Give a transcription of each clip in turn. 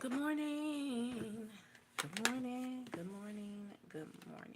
Good morning. Good morning. Good morning. Good morning.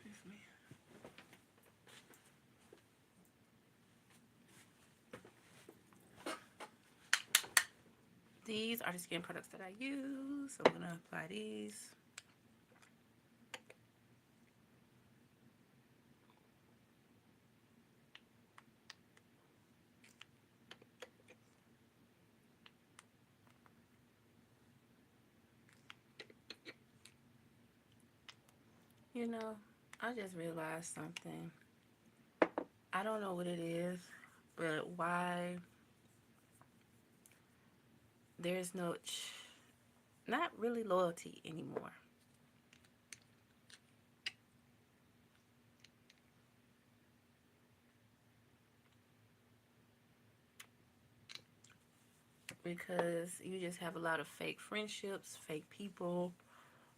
Excuse me. These are the skin products that I use. So I'm going to apply these. You know, I just realized something. I don't know what it is, but why there's not really loyalty anymore. Because you just have a lot of fake friendships, fake people.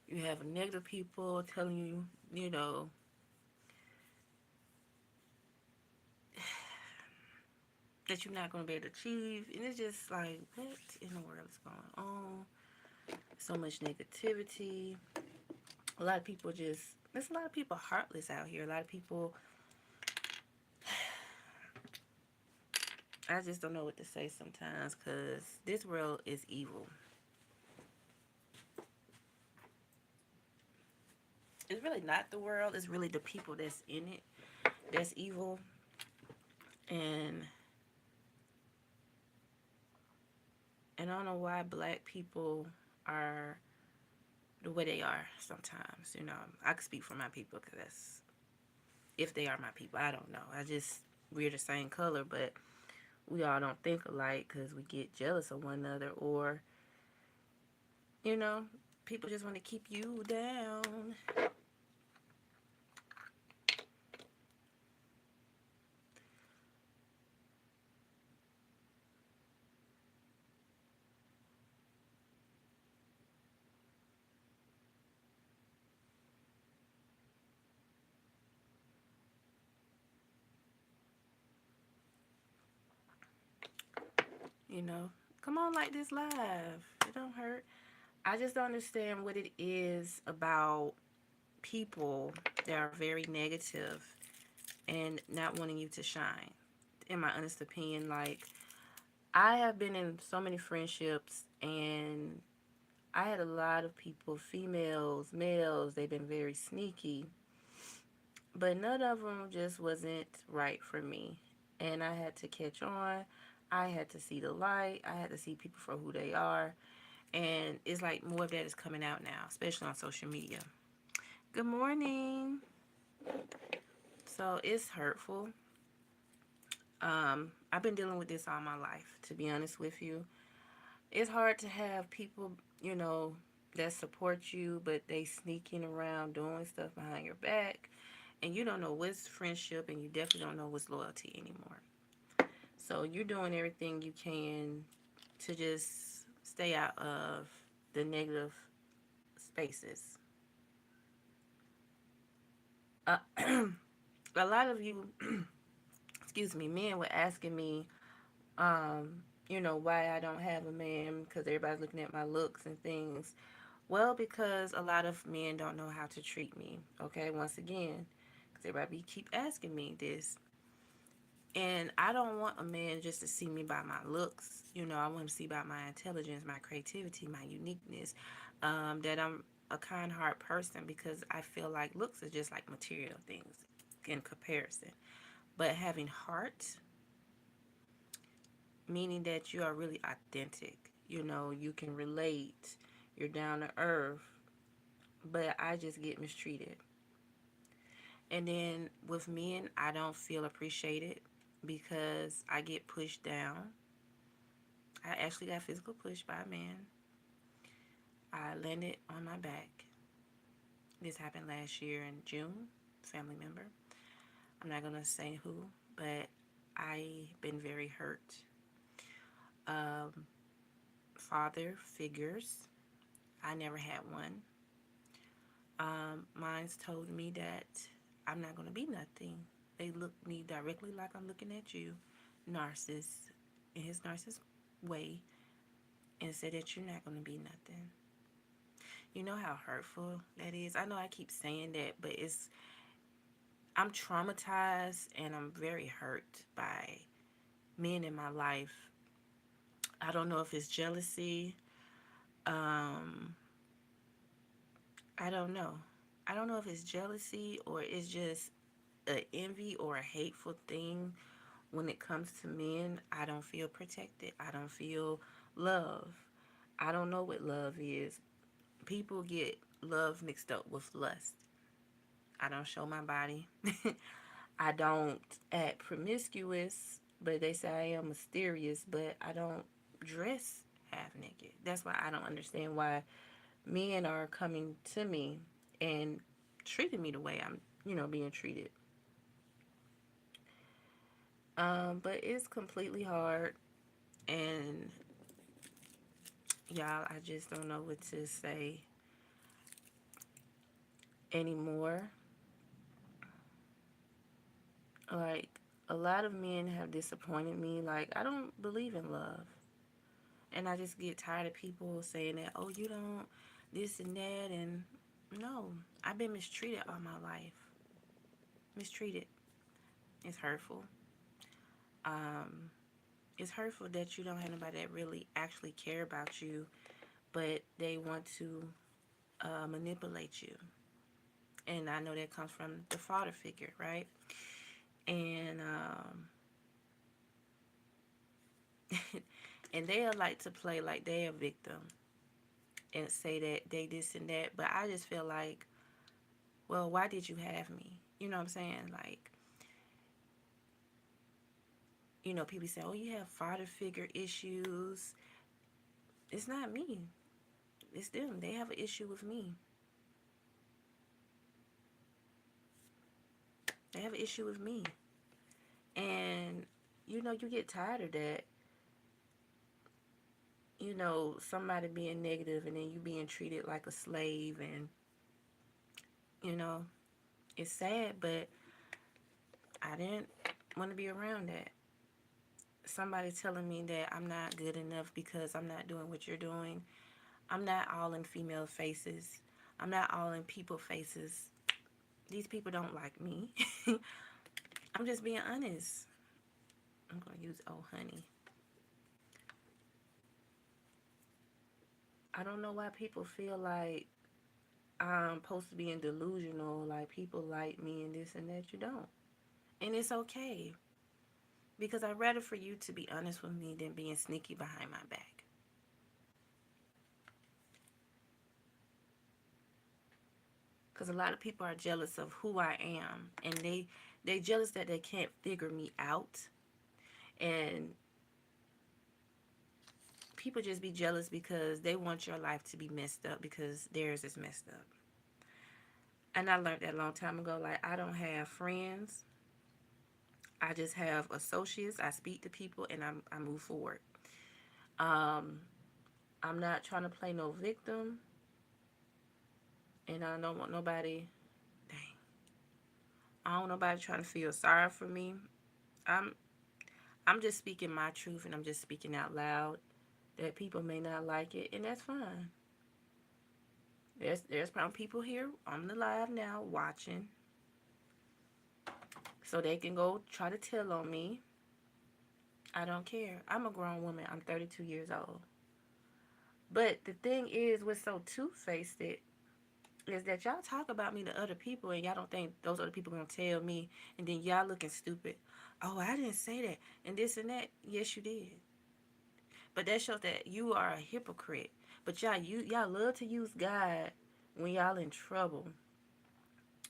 You have negative people telling you, you know, that you're not going to be able to achieve. And it's just like, what in the world is going on? So much negativity. A lot of people there's a lot of people heartless out here. A lot of people, I just don't know what to say sometimes because this world is evil. It's really not the world, it's really the people that's in it that's evil. And I don't know why black people are the way they are sometimes. I could speak for my people because that's if they are my people. I don't know. We're the same color, but we all don't think alike because we get jealous of one another, or you know, people just want to keep you down. You know, come on, like this live. It don't hurt. I just don't understand what it is about people that are very negative and not wanting you to shine. In my honest opinion, like I have been in so many friendships and I had a lot of people, females, males, they've been very sneaky, but none of them just wasn't right for me. And I had to catch on. I had to see the light. I had to see people for who they are. And it's like more of that is coming out now, especially on social media. Good morning. So it's hurtful. I've been dealing with this all my life, to be honest with you. It's hard to have people, that support you, but they sneaking around doing stuff behind your back. And you don't know what's friendship and you definitely don't know what's loyalty anymore. So you're doing everything you can to just stay out of the negative spaces. Uh, a lot of you, excuse me, men were asking me, why I don't have a man because everybody's looking at my looks and things. Well, because a lot of men don't know how to treat me. Okay, once again, because everybody keep asking me this. And I don't want a man just to see me by my looks. I want him to see by my intelligence, my creativity, my uniqueness, that I'm a kind heart person because I feel like looks are just like material things in comparison. But having heart, meaning that you are really authentic, you can relate, you're down to earth, but I just get mistreated. And then with men, I don't feel appreciated because I get pushed down. I actually got physical push by a man. I landed on my back. This happened last year in June. Family member. I'm not gonna say who, but I've been very hurt. Um, Father figures. I never had one. Mine's told me that I'm not gonna be nothing. They look me directly like I'm looking at you, narcissist, in his narcissist way, and said that you're not gonna be nothing. You know how hurtful that is. I know I keep saying that, but I'm traumatized and I'm very hurt by men in my life. I don't know if it's jealousy. Um, I don't know. I don't know if it's jealousy or it's just a envy or a hateful thing. When it comes to men, I don't feel protected. I don't feel love. I don't know what love is. People get love mixed up with lust. I don't show my body. I don't act promiscuous, but they say I am mysterious, but I don't dress half naked. That's why I don't understand why men are coming to me and treating me the way I'm, being treated. But it's completely hard, and y'all, I just don't know what to say anymore. Like, a lot of men have disappointed me. Like, I don't believe in love. And I just get tired of people saying that, oh, you don't, this and that. And no, I've been mistreated all my life. Mistreated. It's hurtful. Um, it's hurtful that you don't have nobody that really actually care about you, but they want to manipulate you. And I know that comes from the father figure, right? And and they'll like to play like they're a victim and say that they this and that. But I just feel like, well, why did you have me? You know what I'm saying? Like, people say, oh, you have father figure issues. It's not me. It's them. They have an issue with me. They have an issue with me. And, you get tired of that. Somebody being negative and then you being treated like a slave. And, you know, it's sad, but I didn't want to be around that. Somebody telling me that I'm not good enough because I'm not doing what you're doing. I'm not all in female faces. I'm not all in people faces. These people don't like me. I'm just being honest. I'm going to use oh honey. I don't know why people feel like I'm supposed to be in delusional, like people like me and this and that. You don't. And it's okay. Because I'd rather for you to be honest with me than being sneaky behind my back. Because a lot of people are jealous of who I am. And they jealous that they can't figure me out. And people just be jealous because they want your life to be messed up because theirs is messed up. And I learned that a long time ago. Like, I don't have friends. I just have associates. I speak to people and I move forward. Um, I'm not trying to play no victim. And I don't want nobody, dang, I don't want nobody trying to feel sorry for me. I'm I'm just speaking my truth and I'm just speaking out loud. That people may not like it, and that's fine. There's probably people here on the live now watching, so they can go try to tell on me. I don't care. I'm a grown woman. I'm 32 years old. But the thing is, what's so two-faced is that y'all talk about me to other people and y'all don't think those other people gonna tell me, and then y'all looking stupid. Oh, I didn't say that, and this and that. Yes, you did. But that shows that you are a hypocrite. But y'all love to use God when y'all in trouble.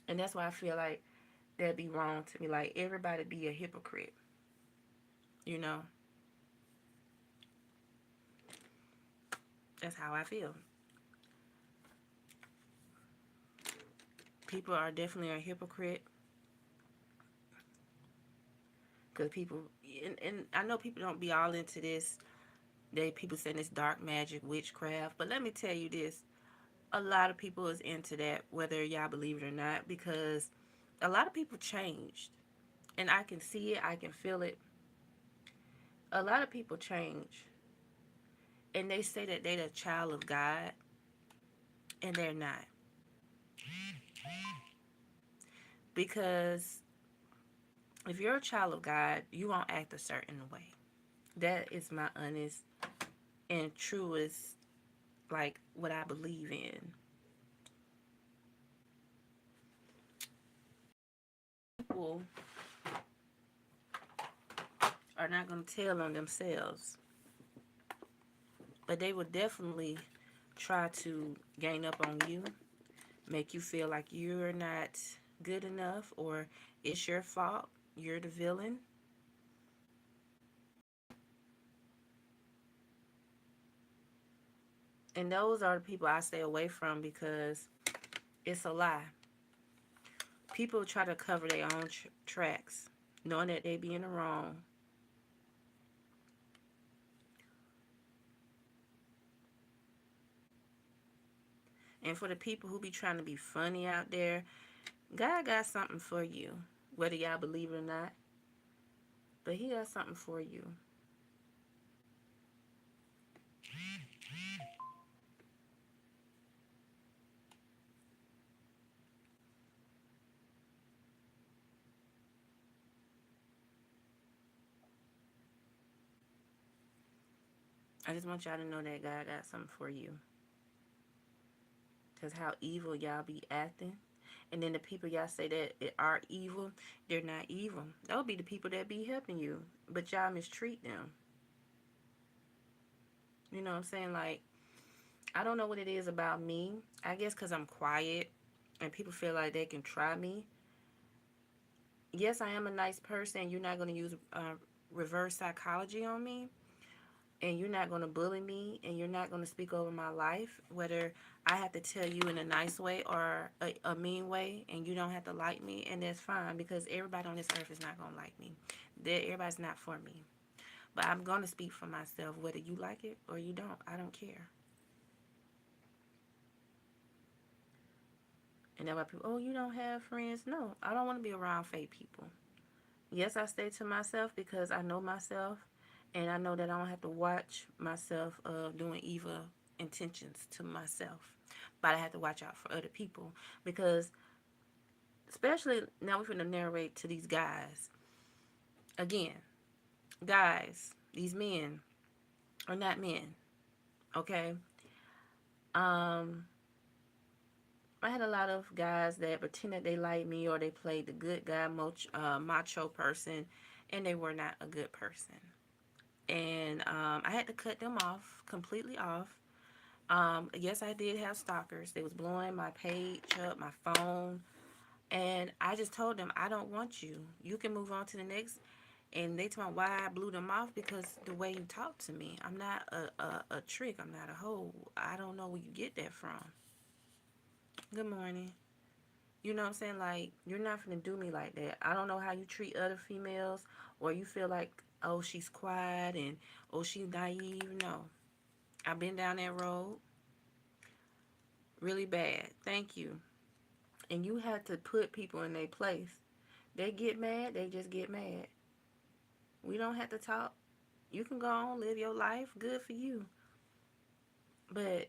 And that's why I feel like that'd be wrong to me. Like, everybody be a hypocrite. You know? That's how I feel. People are definitely a hypocrite because people, and I know people don't be all into this. People saying it's dark magic, witchcraft, but let me tell you this: a lot of people is into that, whether y'all believe it or not, because a lot of people changed, and I can see it, I can feel it. A lot of people change, and they say that they're the child of God, and they're not, because if you're a child of God, you won't act a certain way. That is my honest and truest, like, what I believe in. People are not going to tell on themselves, but they will definitely try to gain up on you, make you feel like you're not good enough or it's your fault, you're the villain. And those are the people I stay away from because it's a lie. People try to cover their own tracks, knowing that they be in the wrong. And for the people who be trying to be funny out there, God got something for you, whether y'all believe it or not. But He got something for you. I just want y'all to know that God got something for you. Because how evil y'all be acting. And then the people y'all say that are evil, they're not evil. They'll be the people that be helping you. But y'all mistreat them. You know what I'm saying? Like, I don't know what it is about me. I guess because I'm quiet and people feel like they can try me. Yes, I am a nice person. You're not going to use reverse psychology on me. And you're not going to bully me. And you're not going to speak over my life. Whether I have to tell you in a nice way or a mean way. And you don't have to like me. And that's fine. Because everybody on this earth is not going to like me. Everybody's not for me. But I'm going to speak for myself. Whether you like it or you don't. I don't care. And then why people, oh, you don't have friends? No, I don't want to be around fake people. Yes, I stay to myself because I know myself, and I know that I don't have to watch myself doing evil intentions to myself. But I have to watch out for other people because, especially now, we're going to narrate to these guys. Again, guys, these men are not men. Okay. Um, I had a lot of guys that pretended they liked me or they played the good guy, macho person, and they were not a good person. And I had to cut them off, completely off. Yes, I did have stalkers. They was blowing my page up, my phone, and I just told them, I don't want you. You can move on to the next. And they told me why I blew them off because the way you talk to me. I'm not a trick. I'm not a hoe. I don't know where you get that from. Good morning. You know what I'm saying? Like, you're not gonna do me like that. I don't know how you treat other females, or you feel like, oh, she's quiet and, oh, she's naive. No. I've been down that road really bad. Thank you. And you have to put people in their place. They get mad, they just get mad. We don't have to talk. You can go on, live your life. Good for you. But,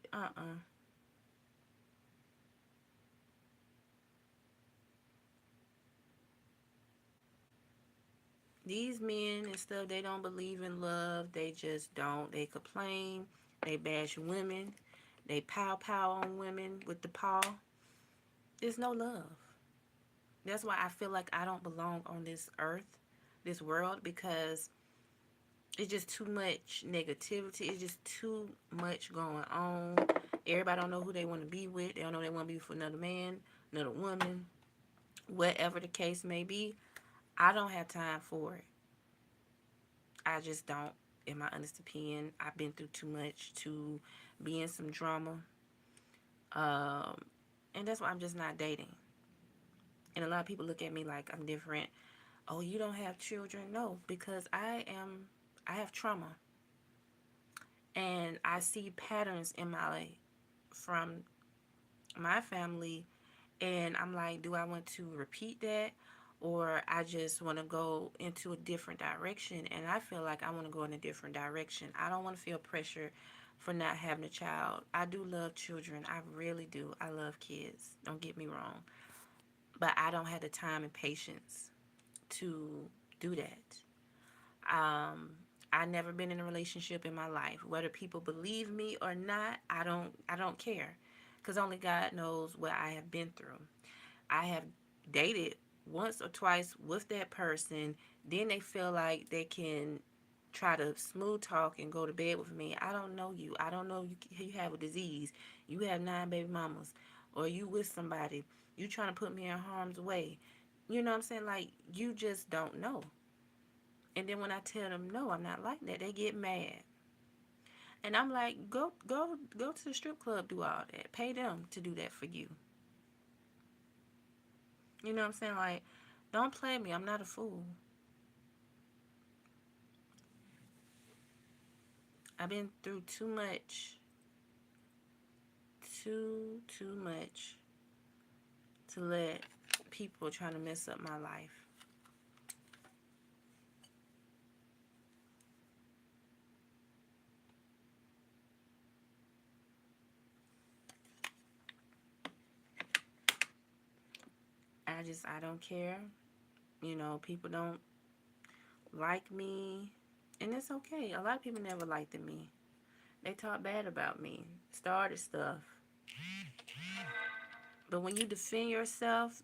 these men and stuff, they don't believe in love. They just don't. They complain. They bash women. They pow on women with the paw. There's no love. That's why I feel like I don't belong on this earth, this world, because it's just too much negativity. It's just too much going on. Everybody don't know who they want to be with. They don't know they want to be with another man, another woman, whatever the case may be. I don't have time for it. I just don't. In my honest opinion, I've been through too much to be in some drama. Um, and that's why I'm just not dating. And a lot of people look at me like I'm different. Oh, you don't have children? No, because I have trauma, and I see patterns in my from my family, and I'm like, do I want to repeat that, or I just want to go into a different direction? And I feel like I want to go in a different direction. I don't want to feel pressure for not having a child. I do love children. I really do. I love kids. Don't get me wrong. But I don't have the time and patience to do that. Um, I never been in a relationship in my life. Whether people believe me or not, I don't care. Cuz only God knows what I have been through. I have dated once or twice with that person, then they feel like they can try to smooth talk and go to bed with me. I don't know you. I don't know you have a disease. You have 9 baby mamas, or you with somebody. You trying to put me in harm's way. You know what I'm saying? Like, you just don't know. And then when I tell them no, I'm not like that, they get mad. And I'm like, go to the strip club, do all that. Pay them to do that for you. You know what I'm saying? Like, don't play me. I'm not a fool. I've been through too much to let people try to mess up my life. I don't care. You know, people don't like me, and it's okay. A lot of people never liked me. They talk bad about me, started stuff. But when you defend yourself,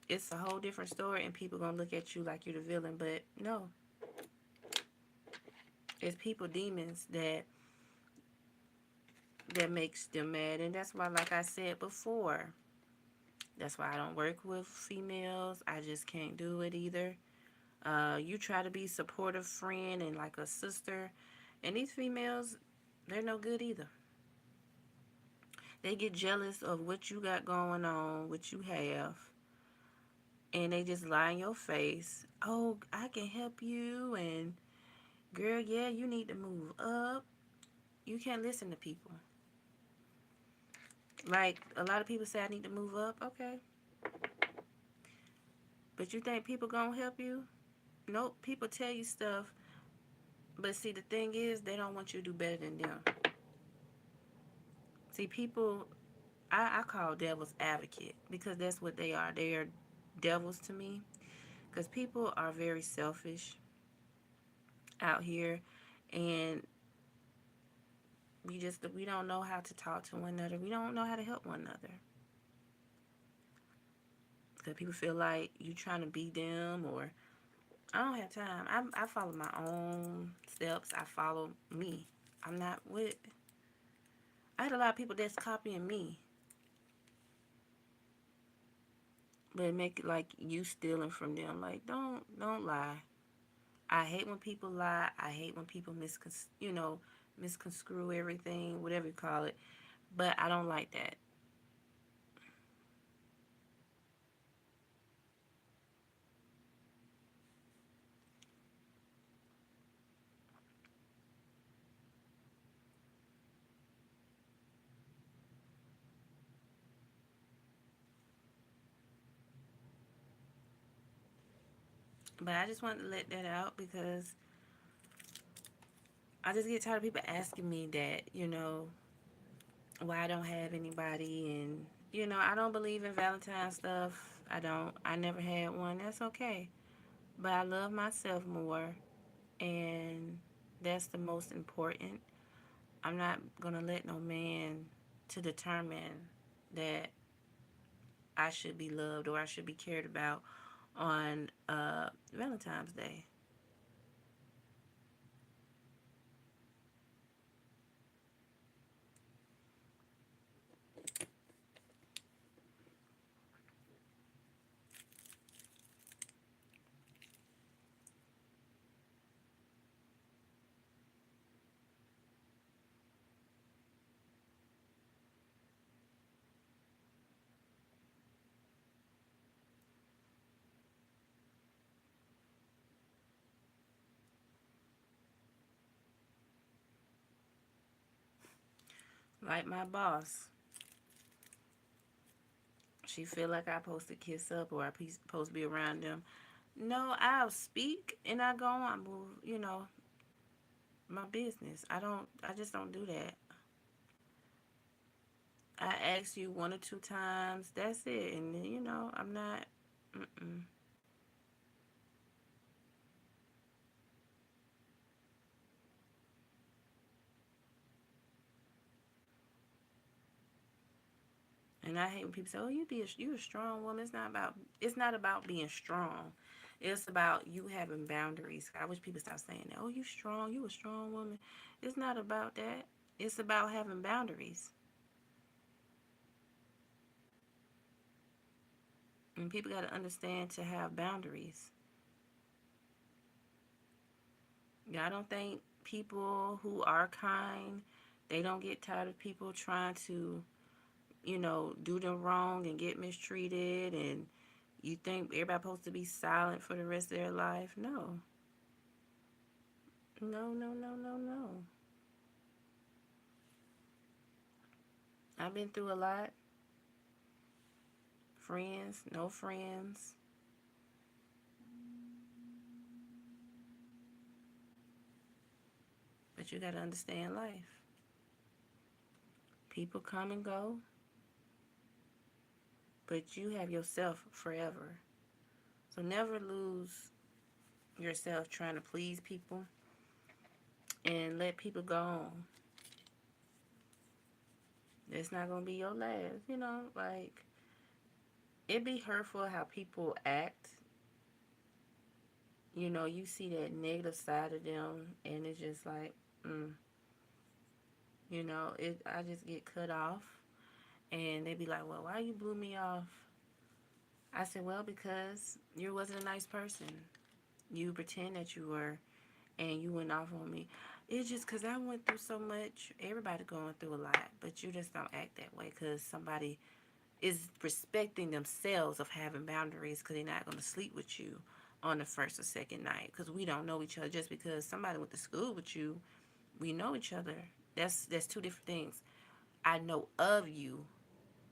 it's a whole different story, and people gonna look at you like you're the villain. But no, it's people demons that makes them mad, and that's why, like I said before, that's why I don't work with females. I just can't do it either. You try to be supportive friend and like a sister, and these females, they're no good either. They get jealous of what you got going on, what you have, and they just lie in your face. Oh, I can help you, and girl, yeah, you need to move up. You can't listen to people. Like, a lot of people say I need to move up. Okay, but you think people gonna help you? Nope. People tell you stuff, but see, the thing is, they don't want you to do better than them. See, people, I call devils advocate, because that's what they are. They are devils to me, because people are very selfish out here, and we don't know how to talk to one another. We don't know how to help one another, because people feel like you trying to be them, or I don't have time. I follow my own steps. I follow me. I'm not with. I had a lot of people that's copying me, but make it like you stealing from them. Like, don't lie. I hate when people lie. I hate when people misconstrue everything, whatever you call it. But I don't like that. But I just wanted to let that out, because I just get tired of people asking me that, why I don't have anybody, and I don't believe in Valentine's stuff. I don't. I never had one. That's okay. But I love myself more, and that's the most important. I'm not gonna let no man to determine that I should be loved or I should be cared about on Valentine's Day. Like my boss, she feel like I supposed to kiss up or I supposed to be around them. No, I'll speak and I go on move, my business. I just don't do that. I ask you one or two times, that's it. And then, I'm not, mm-mm. And I hate when people say, "Oh, you a strong woman." It's not about being strong. It's about you having boundaries. I wish people stop saying that. "Oh, you strong. You a strong woman." It's not about that. It's about having boundaries. And people got to understand to have boundaries. Yeah, I don't think people who are kind, they don't get tired of people trying to, do them wrong and get mistreated and you think everybody supposed to be silent for the rest of their life? No. No, no, no, no, no. I've been through a lot. Friends, no friends. But you got to understand life. People come and go, but you have yourself forever. So never lose yourself trying to please people and let people go on. It's not going to be your last, like it be hurtful how people act. You see that negative side of them and it's just like, mm, I just get cut off and they be like, well, why you blew me off? I said, well, because you wasn't a nice person. You pretend that you were and you went off on me. It's just because I went through so much. Everybody going through a lot, but you just don't act that way because somebody is respecting themselves of having boundaries because they're not going to sleep with you on the first or second night because we don't know each other. Just because somebody went to school with you, we know each other. That's two different things. I know of you.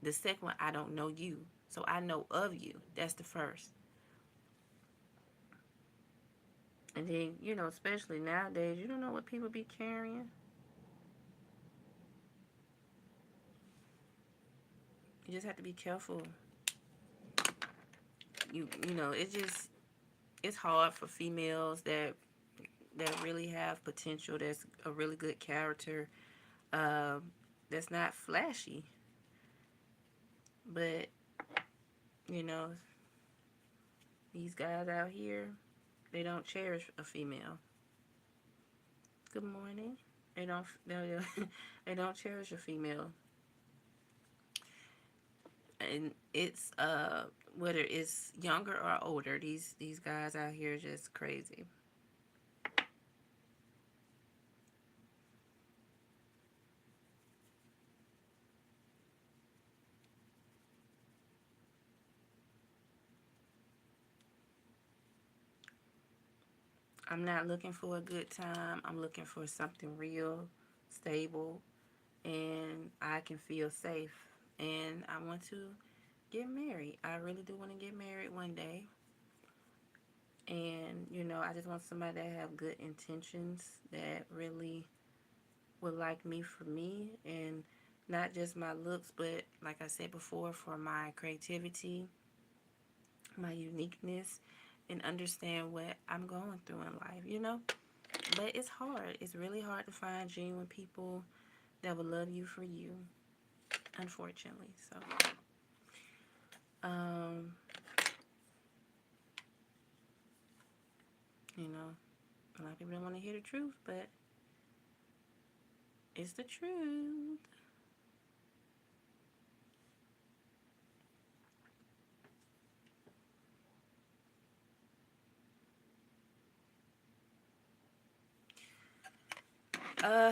The second one, I don't know you. So I know of you. That's the first. And then, especially nowadays, you don't know what people be carrying. You just have to be careful. It's hard for females that really have potential, that's a really good character, um, that's not flashy. But, you know, these guys out here, they don't cherish a female. Good morning. They don't cherish a female. And it's whether it's younger or older, these guys out here are just crazy. I'm not looking for a good time. I'm looking for something real, stable, and I can feel safe. And I want to get married. I really do want to get married one day. And, I just want somebody that have good intentions, that really would like me for me and not just my looks, but like I said before, for my creativity, my uniqueness, and understand what I'm going through in life. But it's hard. It's really hard to find genuine people that will love you for you, unfortunately. So, um, a lot of people don't want to hear the truth, but it's the truth. Uh,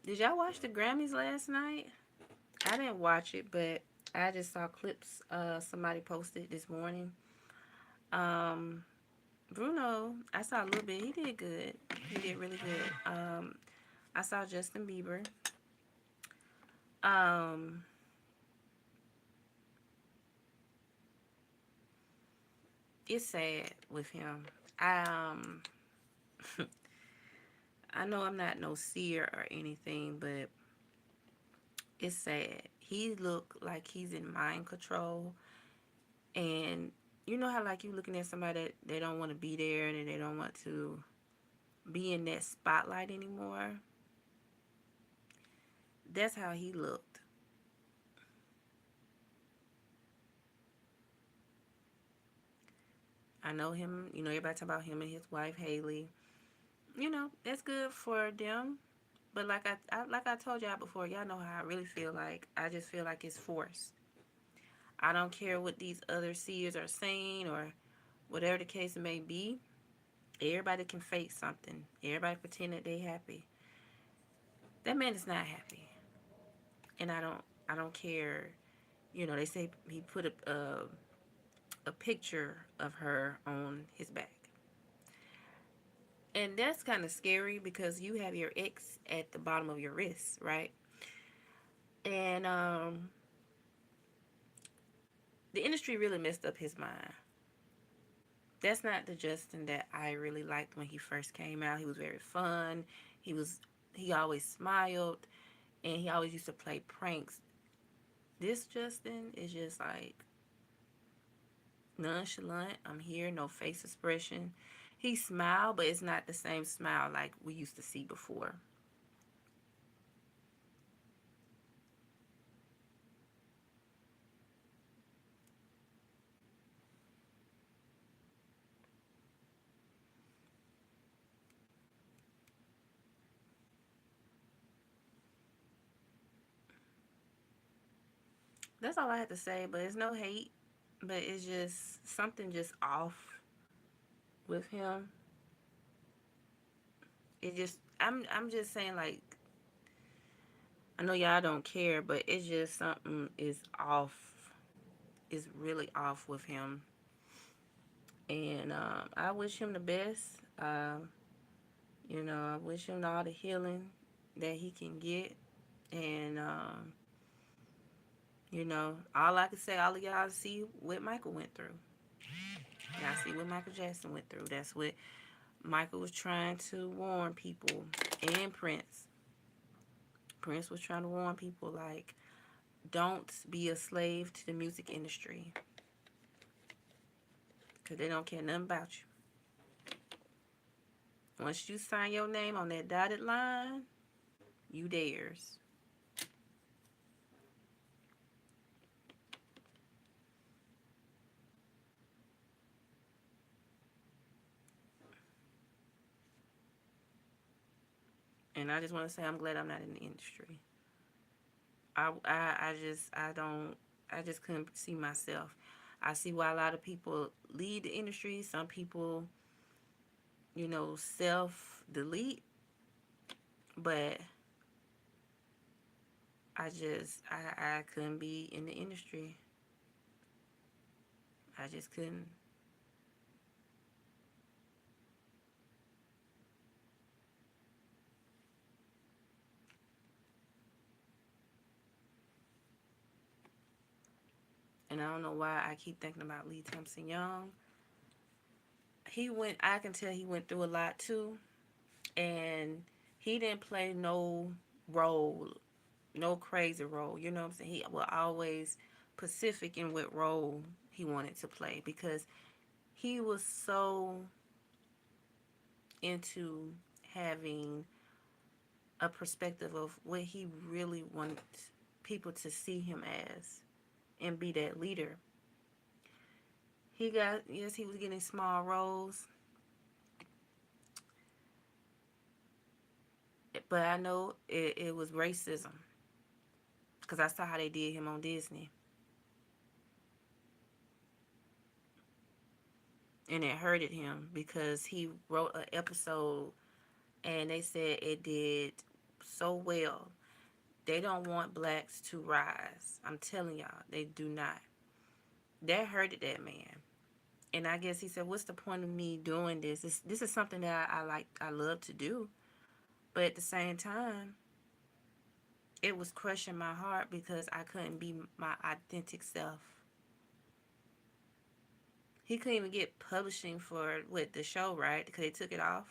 did y'all watch the Grammys last night? I didn't watch it, but I just saw clips somebody posted this morning. Um, Bruno, I saw a little bit. He did good. He did really good. I saw Justin Bieber. Um, it's sad with him. Um, I know I'm not no seer or anything, but it's sad. He look like he's in mind control, and you know how like you looking at somebody that they don't want to be there and they don't want to be in that spotlight anymore. That's how he looked. I know him. You know everybody talk about him and his wife Haley. You know that's good for them. But like I told y'all before, y'all know how I really feel like. I just feel like it's forced. I don't care what these other seers are saying or whatever the case may be. Everybody can fake something. Everybody pretend that they happy. That man is not happy, and I don't care. You know they say he put a picture of her on his back, and that's kind of scary because you have your ex at the bottom of your wrist, right? And the industry really messed up his mind. That's not the Justin that I really liked when he first came out. He was very fun. He was he always smiled and he always used to play pranks. This Justin is just like nonchalant. I'm here, no face expression. He smiled, but it's not the same smile like we used to see before. That's all I have to say, but it's no hate, but it's just something just off with him. It just I'm just saying like I know y'all don't care, but it's just something is off. Is really off with him, and I wish him the best. You know, I wish him all the healing that he can get, and you know, all I can say, all of y'all see what Michael went through. Y'all see what Michael Jackson went through. That's what Michael was trying to warn people, and Prince. Prince was trying to warn people like, don't be a slave to the music industry, because they don't care nothing about you. Once you sign your name on that dotted line, you theirs. And I just want to say I'm glad I'm not in the industry. I don't, I just couldn't see myself. I see why a lot of people leave the industry. Some people, you know, self delete, but I couldn't be in the industry. I just couldn't. And I don't know why I keep thinking about Lee Thompson Young. He went, I can tell he went through a lot too. And he didn't play no role, no crazy role. You know what I'm saying? He was always specific in what role he wanted to play because he was so into having a perspective of what he really wanted people to see him as and be that leader. He got, yes, he was getting small roles, but I know it was racism because I saw how they did him on Disney. And it hurted him because he wrote an episode and they said it did so well. They don't want blacks to rise. I'm telling y'all, they do not. That hurted that man. And I guess he said, "What's the point of me doing this? This is something that I like. I love to do, but at the same time, it was crushing my heart because I couldn't be my authentic self. He couldn't even get publishing for what the show, right? Because they took it off.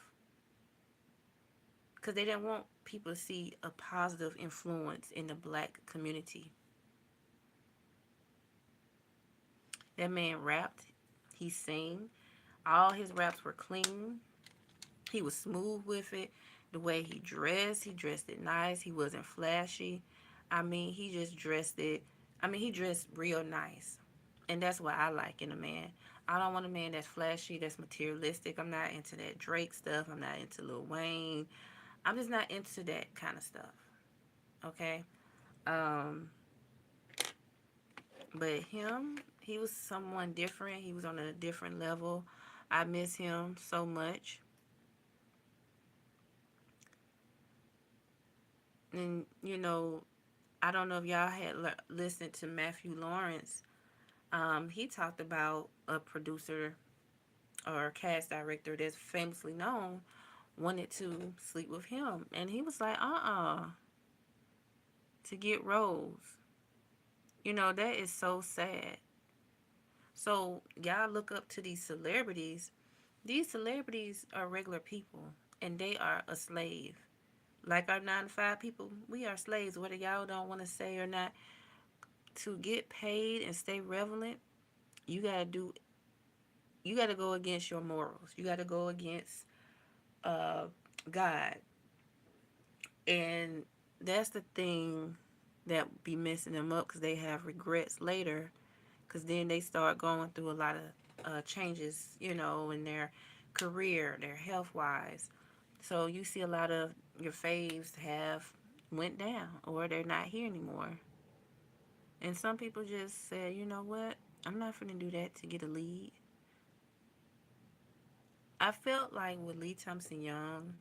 Because they didn't want people to see a positive influence in the black community. That man rapped, he sang. All his raps were clean. He was smooth with it. The way he dressed it nice. He wasn't flashy. I mean, he just dressed it. I mean, he dressed real nice. And that's what I like in a man. I don't want a man that's flashy, that's materialistic. I'm not into that Drake stuff. I'm not into Lil Wayne. I'm just not into that kind of stuff. Okay? Um, but him, he was someone different. He was on a different level. I miss him so much. And, I don't know if y'all had listened to Matthew Lawrence. He talked about a producer or a cast director that's famously known wanted to sleep with him. And he was like, to get roles. That is so sad. So, y'all look up to these celebrities. These celebrities are regular people, and they are a slave. Like our 9 to 5 people, we are slaves, whether y'all don't want to say or not. To get paid and stay relevant, you gotta do you gotta go against your morals. You gotta go against uh God. And that's the thing that be messing them up because they have regrets later because then they start going through a lot of changes, in their career, their health wise. So you see a lot of your faves have went down or they're not here anymore. And some people just said, you know what? I'm not finna do that to get a lead. I felt like with Lee Thompson Young,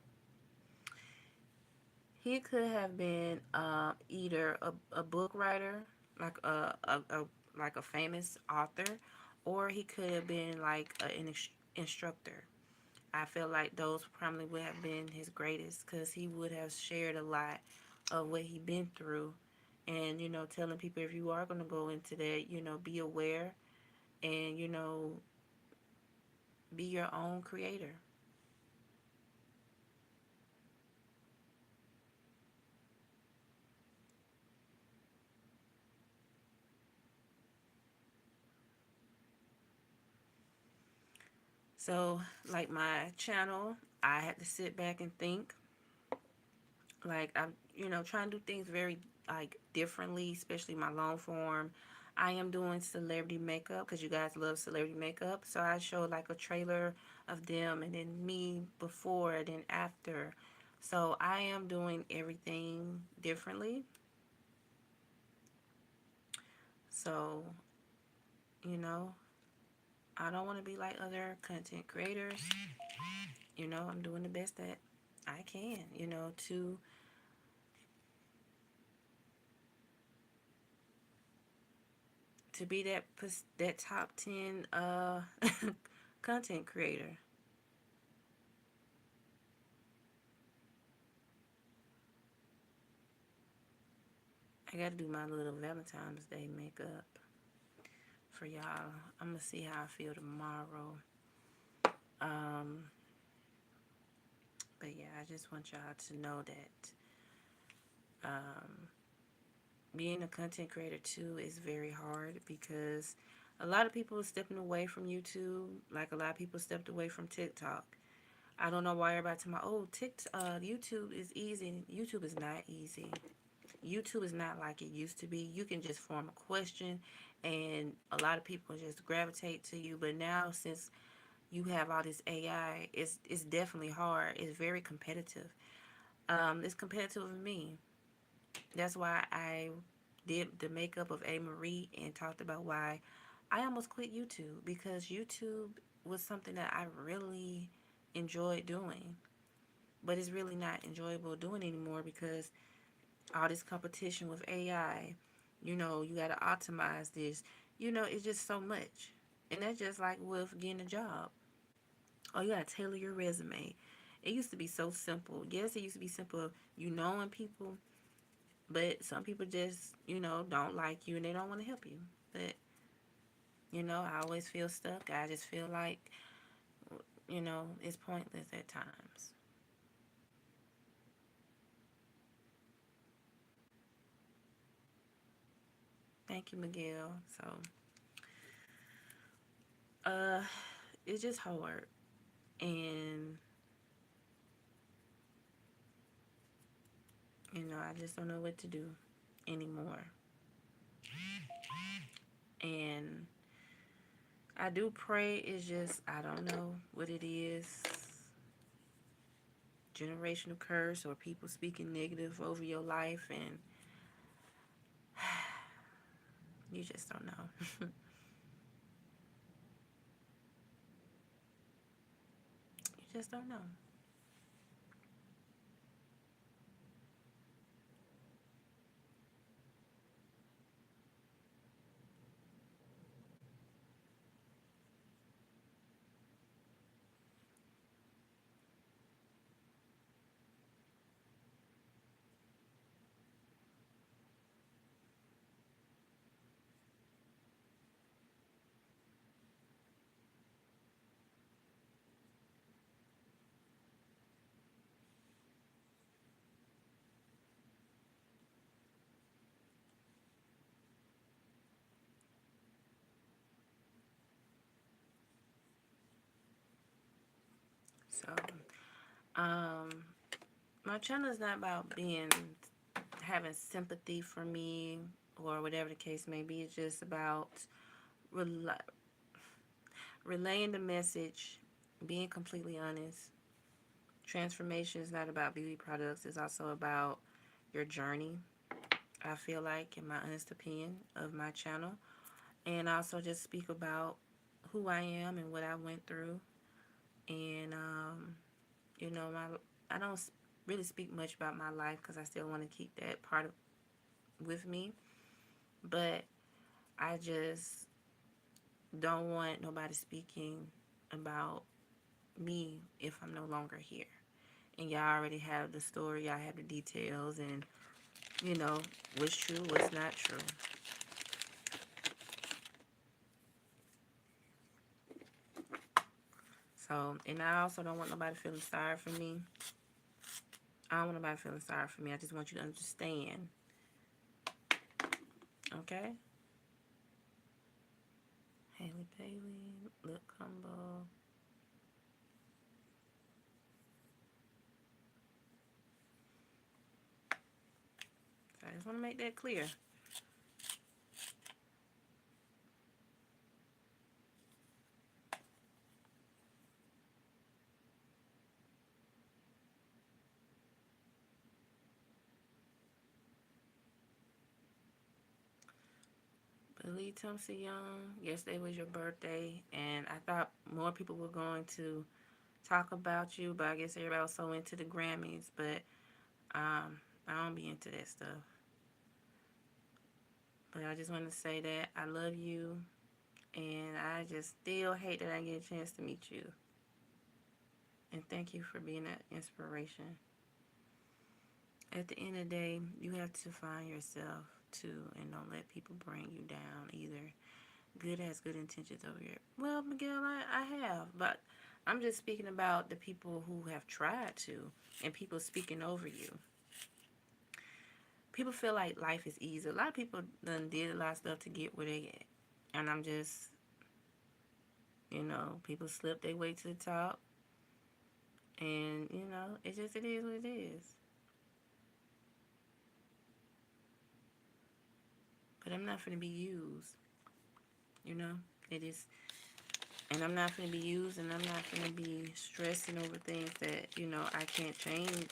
he could have been either a book writer, like a famous author, or he could have been like an instructor. I feel like those probably would have been his greatest because he would have shared a lot of what he been through, and telling people if you are gonna go into that, be aware and be your own creator. So, like my channel, I had to sit back and think. Like I'm, trying to do things very like differently, especially my long form. I am doing celebrity makeup because you guys love celebrity makeup. So I showed like a trailer of them and then me before and then after. So I am doing everything differently. So, you know, I don't want to be like other content creators. I'm doing the best that I can, to be that top 10 content creator. I got to do my little Valentine's Day makeup for y'all. I'm going to see how I feel tomorrow. Um but yeah, I just want y'all to know that um being a content creator too is very hard because a lot of people are stepping away from YouTube, like a lot of people stepped away from TikTok. I don't know why everybody talking about, oh, YouTube is easy. YouTube is not easy. YouTube is not like it used to be. You can just form a question and a lot of people just gravitate to you. But now since you have all this AI, it's definitely hard. It's very competitive. It's competitive with me. That's why I did the makeup of A. Marie and talked about why I almost quit YouTube because YouTube was something that I really enjoyed doing. But it's really not enjoyable doing anymore because all this competition with AI, you got to optimize this. It's just so much. And that's just like with getting a job. Oh, you got to tailor your resume. It used to be so simple. Yes, it used to be simple. You knowing people, But some people just, don't like you and they don't want to help you. But, I always feel stuck. I just feel like, it's pointless at times. Thank you, Miguel. So, uh, it's just hard. And, I just don't know what to do anymore. And I do pray. It's just, I don't know what it is. Generational curse or people speaking negative over your life. And you just don't know. You just don't know. So, um, my channel is not about having sympathy for me or whatever the case may be. It's just about rel- relaying the message, being completely honest. Transformation is not about beauty products. It's also about your journey. I feel like, in my honest opinion of my channel, and also just speak about who I am and what I went through. And my I don't really speak much about my life because I still want to keep that part with me. But I just don't want nobody speaking about me if I'm no longer here. And y'all already have the story, y'all have the details, and what's true, what's not true. So, and I also don't want nobody feeling sorry for me. I don't want nobody feeling sorry for me. I just want you to understand. Okay? Haley Bailey, lip combo. So I just want to make that clear. Billy Thompson Young, yesterday was your birthday, and I thought more people were going to talk about you, but I guess everybody was so into the Grammys, but I don't be into that stuff. But I just want to say that I love you, and I just still hate that I didn't get a chance to meet you. And thank you for being an inspiration. At the end of the day, you have to find yourself too, and don't let people bring you down either. Good has good intentions over here. Well, Miguel, I have, but I'm just speaking about the people who have tried to, and people speaking over you. People feel like life is easy. A lot of people done did a lot of stuff to get where they at. And I'm just, people slip their way to the top. And, it is what it is. But I'm not going to be used. You know? It is. And I'm not going to be used, and I'm not going to be stressing over things that, I can't change.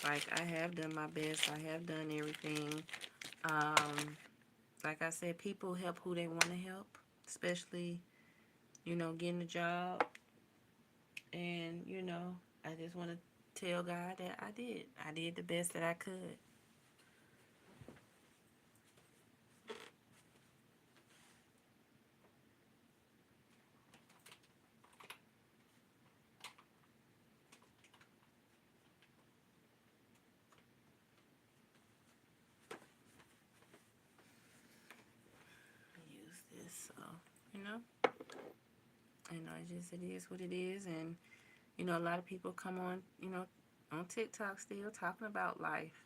Like, I have done my best. I have done everything. Like I said, people help who they want to help, especially, getting a job. And, I just want to tell God that I did. I did the best that I could. know. It is what it is, and a lot of people come on, on TikTok still talking about life.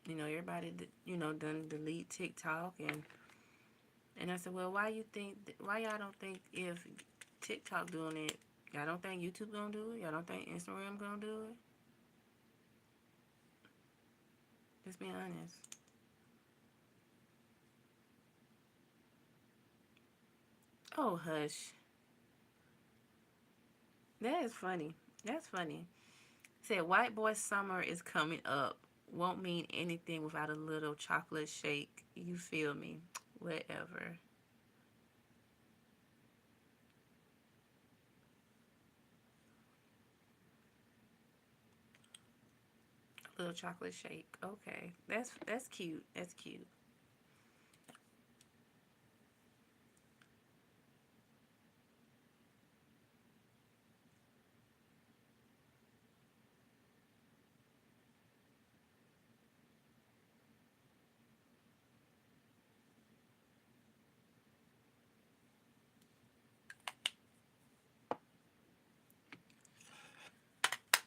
Everybody, done delete TikTok, and I said, well, why y'all don't think if TikTok doing it, y'all don't think YouTube gonna do it? Y'all don't think Instagram gonna do it? Just being honest. Oh, hush. That is funny. That's funny. Said white boy summer is coming up. Won't mean anything without a little chocolate shake. You feel me? Whatever. A little chocolate shake. Okay. That's cute. That's cute.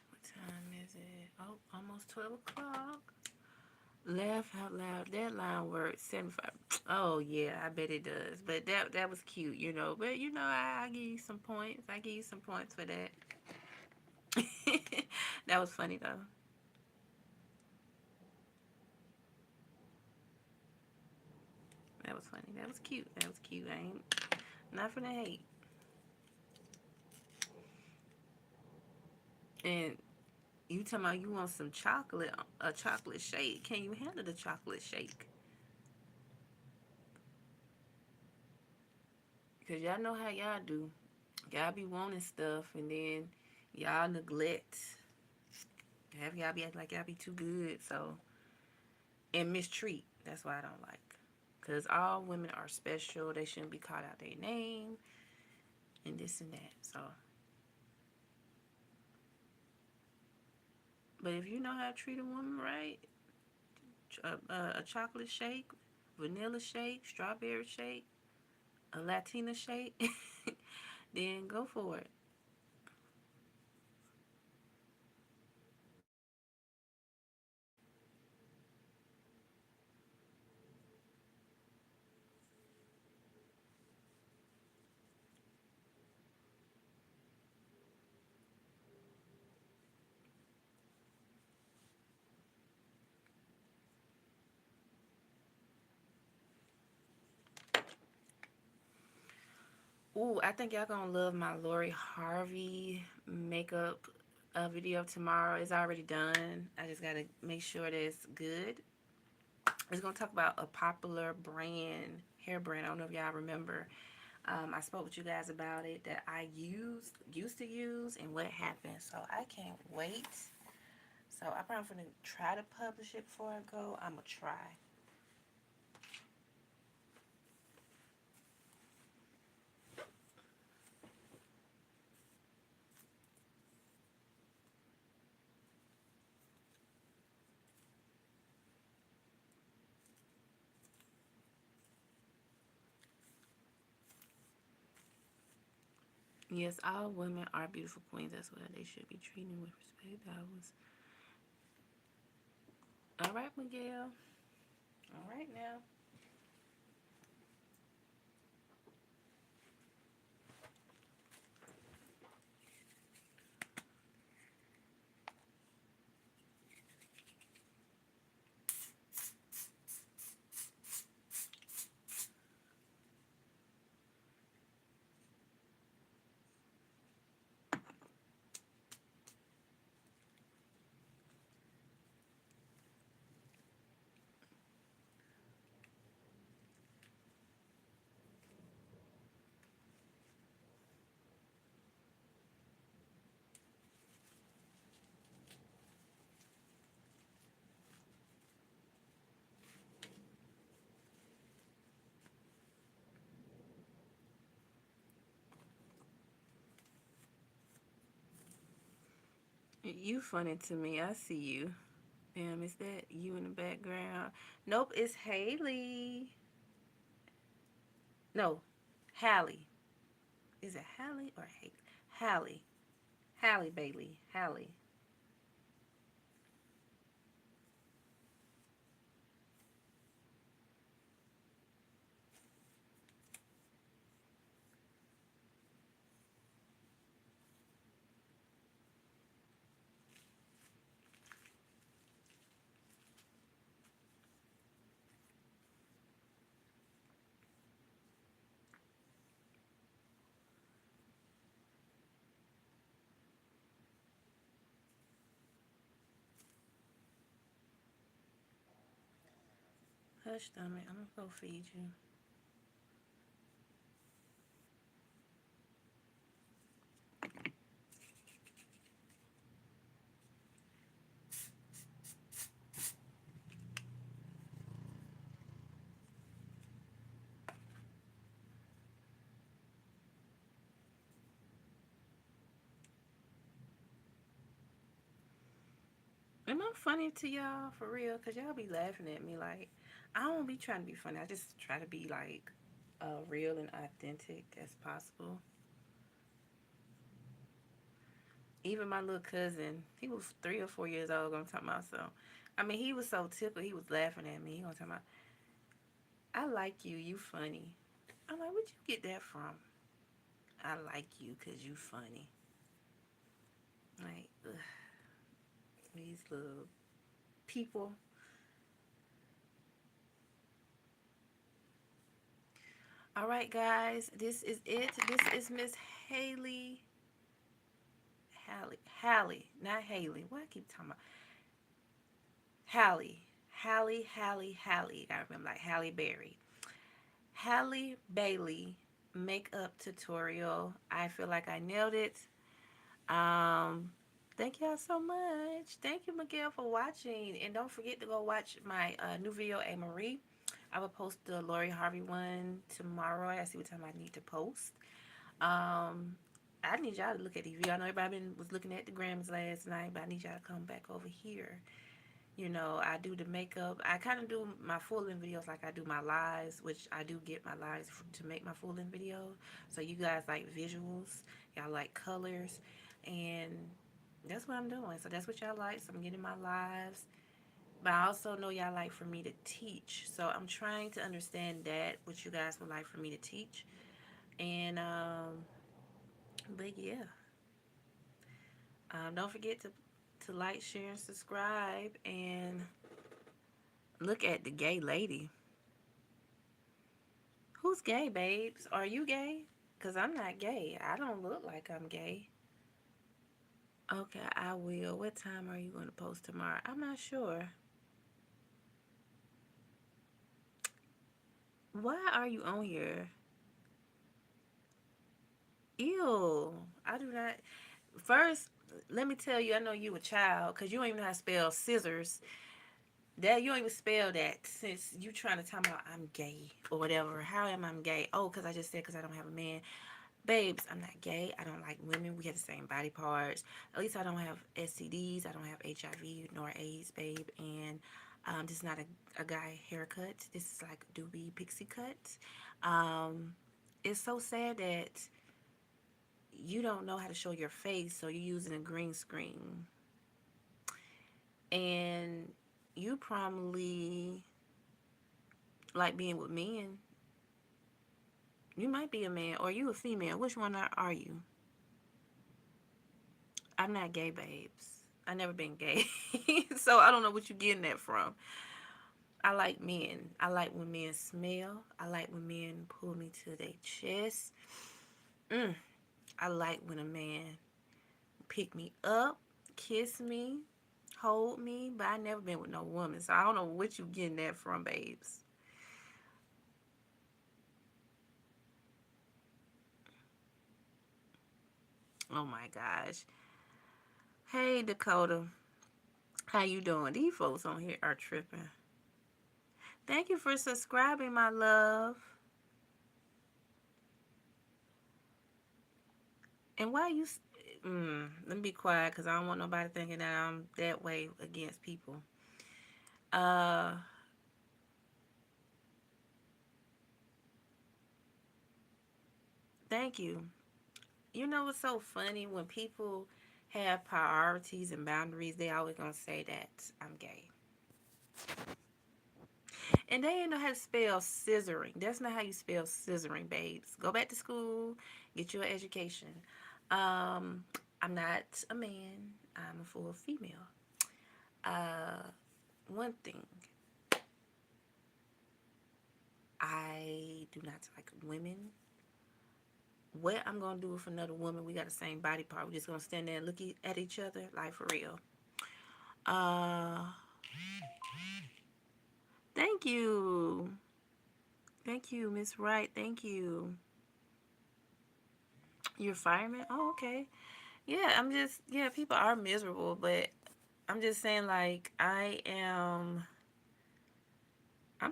What time is it? Oh, almost 12 o'clock. Laugh out loud. That line works. 75. Oh yeah, I bet it does. But that was cute, But I give you some points. I give you some points for that. That was funny though. That was funny. That was cute. That was cute. I ain't not finna hate. And you talking about you want some chocolate, a chocolate shake? Can you handle the chocolate shake? Because y'all know how y'all do. Y'all be wanting stuff and then y'all neglect. Have y'all be acting like y'all be too good. So, and mistreat. That's why I don't like. Because all women are special. They shouldn't be called out their name and this and that. So, but if you know how to treat a woman right, a chocolate shake, vanilla shake, strawberry shake, a Latina shake, then go for it. Ooh, I think y'all gonna love my Lori Harvey makeup video tomorrow. It's already done. I just gotta make sure that it's good. It's gonna talk about a popular brand, hair brand. I don't know if y'all remember. I spoke with you guys about it that I used to use, and what happened. So I can't wait. So I'm probably gonna try to publish it before I go. I'm gonna try. Yes, all women are beautiful queens. That's what they should be treated with respect. That was all right, Miguel. All right now. You funny to me. I see you. Damn, is that you in the background? Nope, it's Haley. No, Halle. Is it Halle or Haley? Halle. Halle Bailey. Halle. Hush, stomach. I'm gonna go feed you. Am I funny to y'all for real? Cause y'all be laughing at me like I don't be trying to be funny. I just try to be like real and authentic as possible. Even my little cousin, he was 3 or 4 years old. Gonna talk about so. I mean, he was so tickled. He was laughing at me. He gonna talk about, I like you. You funny. I'm like, where'd you get that from? I like you cause you funny. Like ugh, these little people. All right, guys, this is it. This is Miss Haley. Halle, not Haley. What I keep talking about? Halle, Halle. I remember like Halle Berry. Halle Bailey makeup tutorial. I feel like I nailed it. Um, Thank y'all so much. Thank you, Miguel, for watching. And don't forget to go watch my new video, A Marie. I will post the Lori Harvey one tomorrow. I see what time I need to post. Um, I need y'all to look at the video. I know everybody was looking at the Grammys last night, but I need y'all to come back over here. You know, I do the makeup. I kind of do my full-length videos like I do my lives, which I do get my lives to make my full-length video. So you guys like visuals, y'all like colors, and that's what I'm doing. So that's what y'all like. So I'm getting my lives. But I also know y'all like for me to teach. So I'm trying to understand that, what you guys would like for me to teach. And, but yeah. Don't forget to like, share, and subscribe. And look at the gay lady. Who's gay, babes? Are you gay? Because I'm not gay. I don't look like I'm gay. Okay, I will. What time are you going to post tomorrow? I'm not sure. Why are you on here? Ew. I do not. First, let me tell you, I know you a child because you don't even know how to spell scissors. That you don't even spell that since you trying to talk about I'm gay or whatever. How am I gay? Oh, because I just said because I don't have a man. Babes, I'm not gay. I don't like women. We have the same body parts. At least I don't have STDs. I don't have HIV nor AIDS, babe. And this is not a guy haircut. This is like a doobie pixie cut. Um, it's so sad that you don't know how to show your face, so you're using a green screen. And you probably like being with men. You might be a man or you a female. Which one are you? I'm not gay, babes. I never been gay. So I don't know what you're getting that from. I like men. I like when men smell. I like when men pull me to their chest. Mm. I like when a man pick me up, kiss me, hold me, but I never been with no woman. So I don't know what you getting that from, babes. Oh my gosh. Hey Dakota. How you doing? These folks on here are tripping. Thank you for subscribing, my love. And why you Let me be quiet because I don't want nobody thinking that I'm that way against people. Uh, Thank you. You know what's so funny? When people have priorities and boundaries, they always gonna say that I'm gay. And they ain't know how to spell scissoring. That's not how you spell scissoring, babes. Go back to school, get your education. Um, I'm not a man. I'm a full female. Uh, One thing, I do not like women. What I'm gonna do with another woman? We got the same body part. We're just gonna stand there and look at each other, like for real. Uh, Thank you, thank you, Miss Wright. Thank you. You're a fireman. Oh, okay. Yeah, I'm just yeah. People are miserable, but I'm just saying like I'm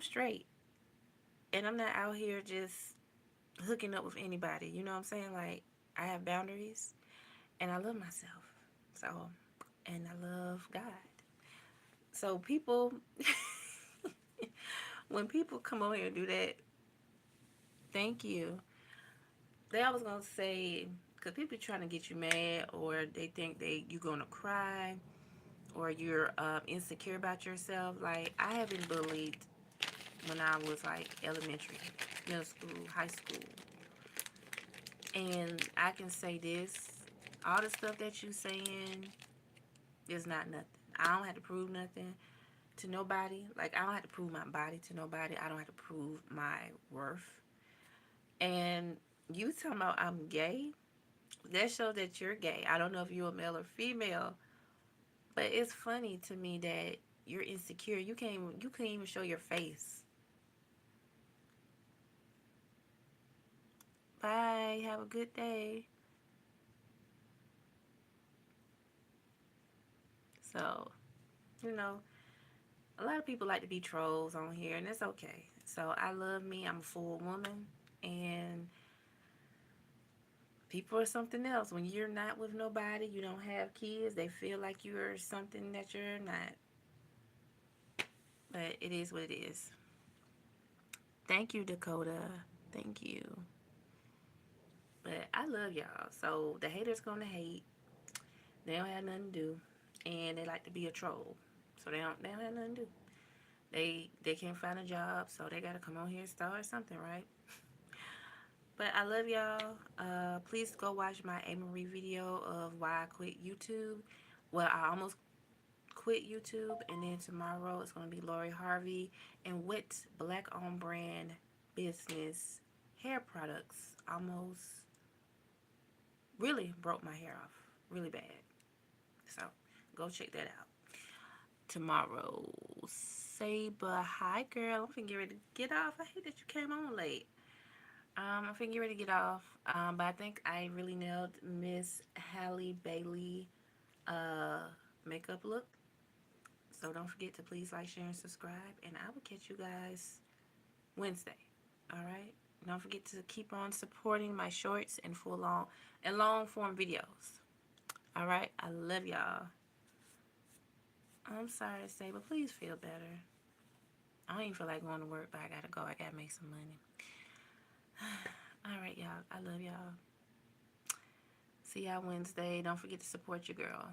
straight, and I'm not out here just hooking up with anybody. You know what I'm saying? Like I have boundaries, and I love myself. So, and I love God. So people, when people come over here and do that, thank you. They always gonna say, because people trying to get you mad, or they think you gonna cry, or you're insecure about yourself. Like I have been bullied when I was like elementary, middle school, high school, and I can say this: all the stuff that you saying is not nothing. I don't have to prove nothing to nobody. Like I don't have to prove my body to nobody. I don't have to prove my worth. And you talking about I'm gay? That shows that you're gay. I don't know if you're a male or female, but it's funny to me that you're insecure. You can't even show your face. Bye. Have a good day. So, you know, a lot of people like to be trolls on here, and it's okay. So, I love me. I'm a full woman, and people are something else. When you're not with nobody, you don't have kids, they feel like you're something that you're not. But it is what it is. Thank you, Dakota. Thank you. But I love y'all. So the haters gonna hate. They don't have nothing to do, and they like to be a troll. So they don't have nothing to do. They can't find a job, so they gotta come on here and start something, right? But I love y'all. Please go watch my A Marie video of why I quit YouTube. Well, I almost quit YouTube, and then tomorrow it's gonna be Lori Harvey and what black on brand business hair products almost really broke my hair off really bad. So go check that out tomorrow. Saber, hi girl. I'm finna get ready to get off. I hate that you came on late. I'm finna get ready to get off. But I think I really nailed Miss Halle Bailey makeup look. So don't forget to please like, share, and subscribe. And I will catch you guys Wednesday. All right. Don't forget to keep on supporting my shorts and long form videos. All right. I love y'all. I'm sorry to say, but please feel better. I don't even feel like going to work, but I gotta go. I gotta make some money. All right, y'all. I love y'all. See y'all Wednesday. Don't forget to support your girl.